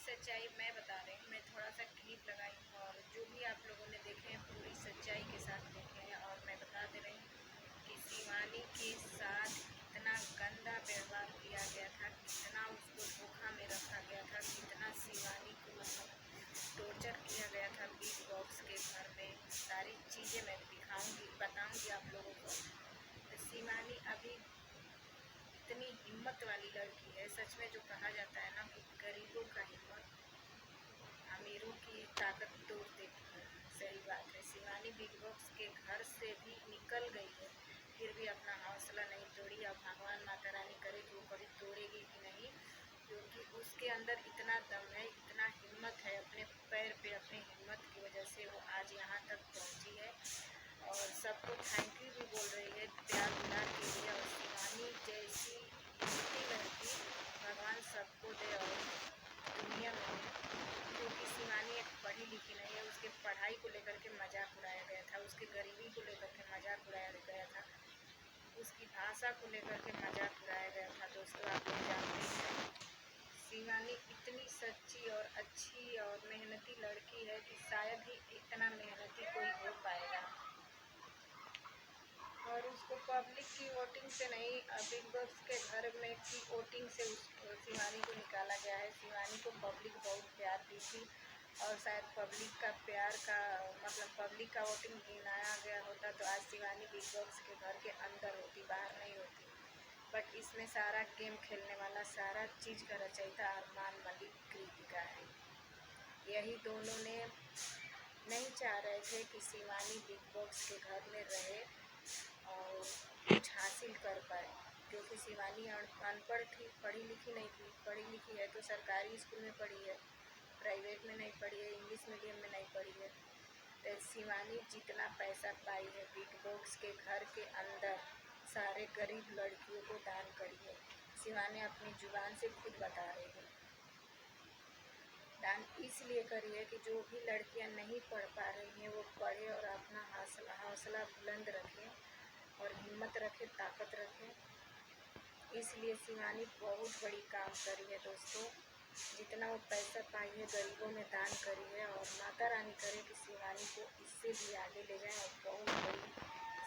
सच्चाई मैं बता रही हूँ। मैं थोड़ा सा क्लिप लगाई हूँ और जो भी आप लोगों ने देखे हैं पूरी सच्चाई के साथ देखे हैं। और मैं बता दे रही हूँ कि शिवानी के साथ कितना गंदा व्यवहार किया गया था, कितना उसको धोखा में रखा गया था, कितना शिवानी को टॉर्चर किया गया था बिग बॉक्स के घर में। सारी चीज़ें मैं दिखाऊंगी, बताऊंगी आप लोगों को। तो शिवानी अभी इतनी हिम्मत वाली लड़की है, सच में जो कहा जाता है ना कि गरीबों का हिम्मत अमीरों की ताकत तोड़ देती है। सही बात है। शिवानी बिग बॉक्स के घर से भी निकल गई है, फिर भी अपना हौसला नहीं तोड़ी। अब भगवान माता रानी करे कि वो कभी तोड़ेगी भी नहीं, क्योंकि उसके अंदर इतना दम है, इतना हिम्मत है। अपने पैर पे अपने हिम्मत की वजह से वो आज यहाँ तक पहुँची है और सबको थैंक यू भी बोल रही है प्यार दुलार के लिए। और शिवानी जैसी हिम्मती लड़की भगवान सबको दे और दुनिया में दे, क्योंकि शिवानी एक पढ़ी लिखी नहीं है। उसके पढ़ाई को लेकर के मजाक उड़ाया गया था, उसके गरीबी को लेकर के मजाक उड़ाया गया था, उसकी भाषा को लेकर के मजाक उड़ाया गया था। दोस्तों आप लोग जानते हैं शिवानी इतनी सच्ची और अच्छी और मेहनती लड़की है कि शायद ही इतना मेहनती कोई हो पाएगा। और उसको पब्लिक की वोटिंग से नहीं, बिग बॉस के घर में की वोटिंग से उस शिवानी को निकाला गया है। शिवानी को पब्लिक बहुत प्यार दी थी और शायद पब्लिक का प्यार का मतलब पब्लिक का वोटिंग गिनाया गया होता तो आज शिवानी बिग बॉक्स के घर के अंदर होती, बाहर नहीं होती। बट इसमें सारा गेम खेलने वाला, सारा चीज़ का रचयिता अरमान मलिक कृतिका है। यही दोनों ने नहीं चाह रहे थे कि शिवानी बिग बॉक्स के घर में रहे और कुछ हासिल कर पाए, क्योंकि शिवानी अनपढ़ थी, पढ़ी लिखी नहीं थी। पढ़ी लिखी है तो सरकारी स्कूल में पढ़ी है, प्राइवेट में नहीं पढ़ी है, इंग्लिश मीडियम में नहीं पढ़ी है। तो शिवानी जितना पैसा पाई है बिग बॉक्स के घर के अंदर सारे गरीब लड़कियों को दान करी है। शिवानी अपनी जुबान से खुद बता रही है दान इसलिए करी है कि जो भी लड़कियां नहीं पढ़ पा रही हैं वो पढ़े और अपना हौसला बुलंद रखें और हिम्मत रखें, ताकत रखें। इसलिए शिवानी बहुत बड़ी काम करी है दोस्तों। जितना वो पैसा पाई है गरीबों में दान करी है और माता रानी करे कि शिवानी को इससे भी आगे ले जाएं और बहुत बड़ी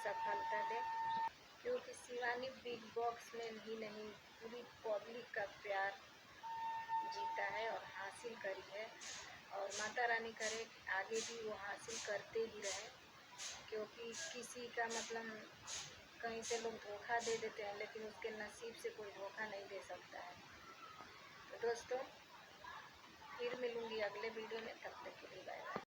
सफलता दें, क्योंकि शिवानी बिग बॉक्स में ही नहीं पूरी पब्लिक का प्यार जीता है और हासिल करी है। और माता रानी करे कि आगे भी वो हासिल करते ही रहे, क्योंकि किसी का मतलब कहीं से लोग धोखा दे देते हैं लेकिन उसके नसीब से कोई धोखा नहीं दे सकता है। तो दोस्तों फिर मिलूँगी अगले वीडियो में, तब तक के लिए बाय बाय।